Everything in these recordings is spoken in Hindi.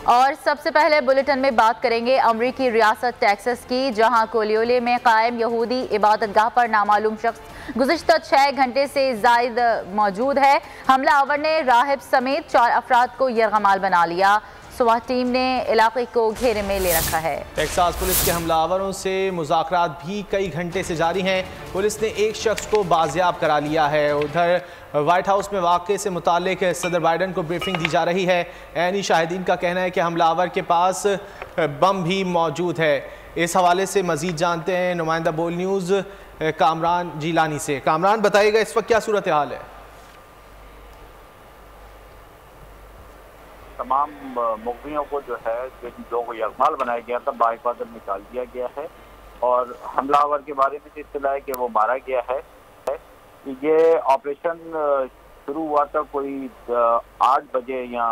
और सबसे पहले बुलेटिन में बात करेंगे अमरीकी रियासत टेक्सास की, जहां कोलियोले में कायम यहूदी इबादतगाह पर नामालूम शख्स गुज़िश्ता 6 घंटे से ज़ायद मौजूद है। हमलावर ने राहिब समेत 4 अफराद को यरगमाल बना लिया। स्वात टीम ने इलाके को घेरे में ले रखा है। टेक्सास पुलिस के हमलावरों से मुज़ाकरात भी कई घंटे से जारी हैं। पुलिस ने एक शख्स को बाजियाब करा लिया है। उधर व्हाइट हाउस में वाक़े से मुतालिक सदर बाइडन को ब्रीफिंग दी जा रही है। ऐनी शाहिदीन का कहना है कि हमलावर के पास बम भी मौजूद है। इस हवाले से मज़ीद जानते हैं नुमाइंदा बोल न्यूज़ कामरान जिलानी से। कामरान, बताइएगा इस वक्त क्या सूरत हाल है? तमाम मुखबियों को जो है जिन लोगों को यरगमाल बनाया गया था बाहिफाजत निकाल दिया गया है और हमलावर के बारे में इत्तला है कि वो मारा गया है। ये ऑपरेशन शुरू हुआ था कोई 8 बजे या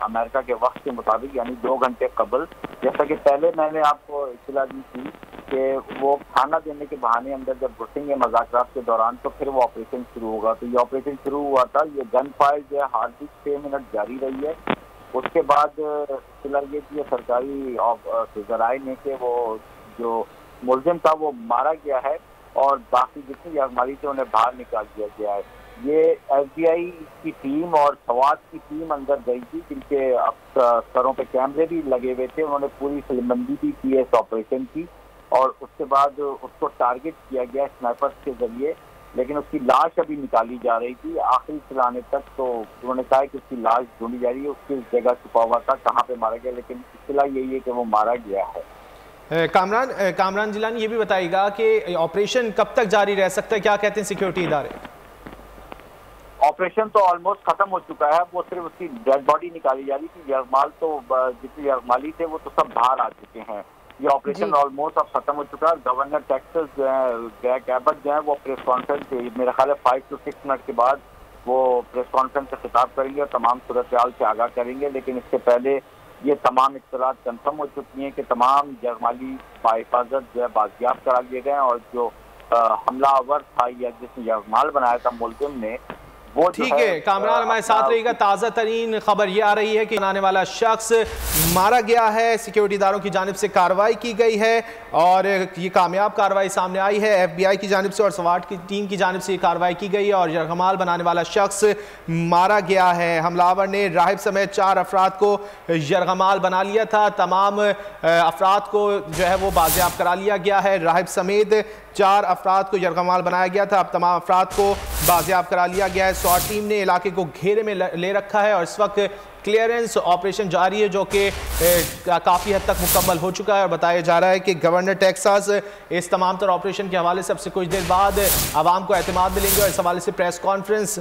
अमेरिका के वक्त के मुताबिक, यानी 2 घंटे कबल। जैसा कि पहले मैंने आपको इत्तला दी थी कि वो खाना देने के बहाने अंदर जब घुसेंगे मज़ाकरात के दौरान तो फिर वो ऑपरेशन शुरू होगा। तो ये ऑपरेशन शुरू हुआ था। ये गन फायर जो है हार्डली 6 मिनट जारी रही है। उसके बाद इत्तला ये थी सरकारी ज़राए ने कि वो जो मुलजिम था वो मारा गया है और बाकी जितनी यरगमाली से उन्हें बाहर निकाल दिया गया है। ये FBI की टीम और स्वात की टीम अंदर गई थी, जिनके सरों पे कैमरे भी लगे हुए थे। उन्होंने पूरी फिल्मबंदी भी की है इस ऑपरेशन की और उसके बाद उसको टारगेट किया गया स्नाइपर्स के जरिए, लेकिन उसकी लाश अभी निकाली जा रही थी आखिरी चलाने तक। तो उन्होंने कहा कि उसकी लाश ढूंढी जा रही है, उसकी जगह छुपा हुआ था, कहाँ पे मारा गया, लेकिन इत्तला यही है कि वो मारा गया है। कामरान जिलानी, ये भी बताइएगा कि ऑपरेशन कब तक जारी रह सकता है? क्या कहते हैं सिक्योरिटी इदारे? ऑपरेशन तो ऑलमोस्ट खत्म हो चुका है। वो सिर्फ उसकी डेड बॉडी निकाली जा रही थी। यरगमाल तो जितने यरगमाली थे वो तो सब बाहर आ चुके हैं। ये ऑपरेशन ऑलमोस्ट अब खत्म हो चुका है। गवर्नर टेक्सास जो है ग्रेग एबट जो है वो प्रेस कॉन्फ्रेंस मेरा ख्याल है 5 से 6 मिनट के बाद वो प्रेस कॉन्फ्रेंस से खिताब करेंगे और तमाम सूरत हाल से आगाह करेंगे। लेकिन इससे पहले ये तमाम इत्तलात कंफर्म हो चुकी हैं कि तमाम यरगमाली बाहिफाजत जो है बाजियाब करा लिए गए और जो हमलावर था या जिसने यरगमाल बनाया था मुलजिम ने, वो ठीक है। कामरान हमारे साथ रहेगा। ताज़ा तरीन खबर ये आ रही है कि बनाने वाला शख्स मारा गया है। सिक्योरिटी इदारों की जानिब से कार्रवाई की गई है और ये कामयाब कार्रवाई सामने आई है। FBI की जानिब से और स्वाट की टीम की जानिब से ये कार्रवाई की गई है और यरगमाल बनाने वाला शख्स मारा गया है। हमलावर ने राहिब समेत 4 अफराद को यरगमाल बना लिया था। तमाम अफराद को जो है वो बाजियाब करा लिया गया है। राहिब समेत 4 अफराद को यरगमाल बनाया गया था। अब तमाम अफराद को बाजियाब करा लिया गया है। स्वाट टीम ने इलाके को घेरे में ले रखा है और इस वक्त क्लियरेंस ऑपरेशन जारी है जो कि काफ़ी हद तक मुकम्मल हो चुका है और बताया जा रहा है कि गवर्नर टेक्सास इस तमाम तर ऑपरेशन के हवाले से अब से कुछ देर बाद आवाम को एतमाद मिलेंगे और इस हवाले से प्रेस कॉन्फ्रेंस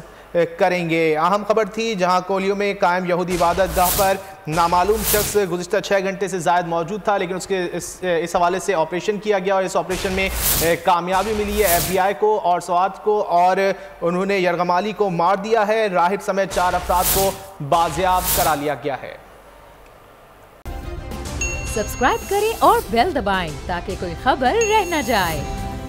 करेंगे। अहम खबर थी जहां कोलियो में कायम यहूदी इबादतगाह पर नामालूम शख्स गुज़िश्ता 6 घंटे से ज़ायद मौजूद था, लेकिन उसके इस हवाले से ऑपरेशन किया गया और इस ऑपरेशन में कामयाबी मिली है FBI को और स्वात को और उन्होंने यरगमाली को मार दिया है। राहिब समेत 4 अफराद को बाजियाब करा लिया गया है। सब्सक्राइब करें और बेल दबाएं ताकि कोई खबर रह न जाए।